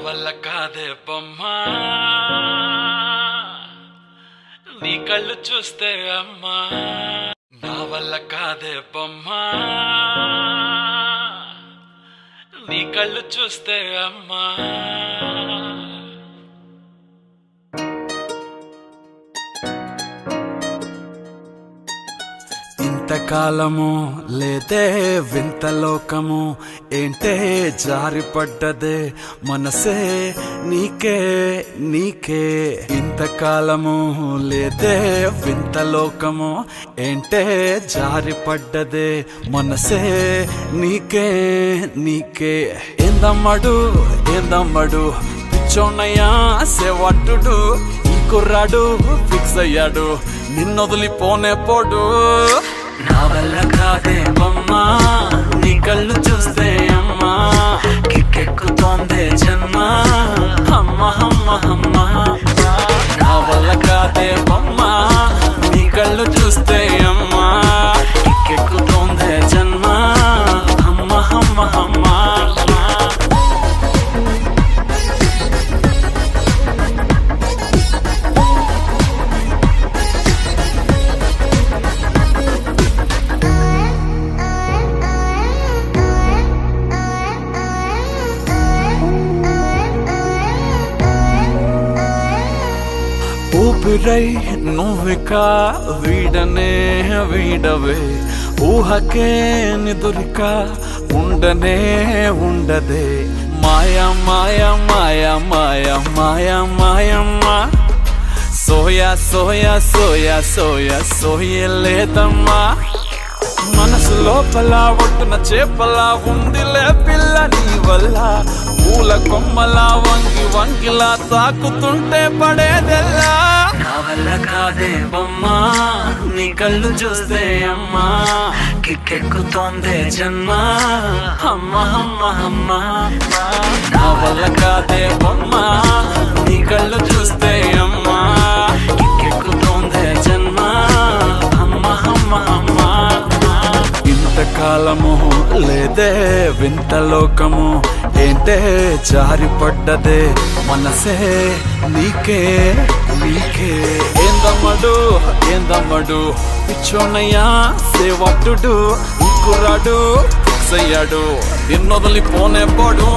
వల్ల కాదే బొమ్మా నీ కళ్ళు చూస్తే అమ్మా నా వల్ల కాదే బొమ్మా నీ కళ్ళు చూస్తే అమ్మా ఇంతకాలము లేదే వింత లోకము ఏంటే జారిపడ్డదే మనసే నీకే నీకే ఇంతకాలము లేదే వింత లోకము ఏంటే జారిపడ్డదే మనసే నీకే నీకే ఏందమ్మడు పిచ్చోన్నయ్యా సేవట్టుడు ఈ కుర్రాడు ఫిక్స్ అయ్యాడు నిన్నొదిలిపోనే పోడు నా వల్ల కాదే బొమ్మా నీ కళ్ళు చూస్తే అమ్మా కిక్కెక్కుతోందే జన్మ అమ్మ అమ్మ అమ్మ నా వల్ల కాదే బొమ్మా నీ కళ్ళు చూస్తే అమ్మా కిక్కెక్కుతోందే జన్మ అమ్మ అమ్మ అమ్మ ఊపిరై నువ్విక వీడనే వీడవే ఊహకే నిదురిక ఉండనే ఉండదే మాయా మాయా మాయా మాయా మాయా మాయమ్మ సోయా సోయా సోయా సోయా సోయలేదమ్మా మనసు లోపల ఒట్టున చేపలా ఉందిలే పిల్ల నీ వల్ల పూల కొమ్మలా వంగి వంగిలా తాకుతుంటే పడేదెల్లా నా వల్ల కాదే బొమ్మా నీ కళ్ళు చూస్తే అమ్మా కిక్కెక్కుతోందే జన్మ అమ్మ అమ్మ అమ్మ నా వల్ల కాదే బొమ్మా నీ కళ్ళు చూస్తే అమ్మా కిక్కెక్కుతోందే జన్మ అమ్మ అమ్మ అమ్మ ఇంతకాలము లేదే వింత లోకము ఏంటే జారిపడ్డదే మనసే నీకే నీకే ఏందమ్మడు పిచ్చోన్నయ్యా సేవట్టుడు కుర్రాడు ఫిక్స్ అయ్యాడు నిన్నొదిలిపోనే పోడు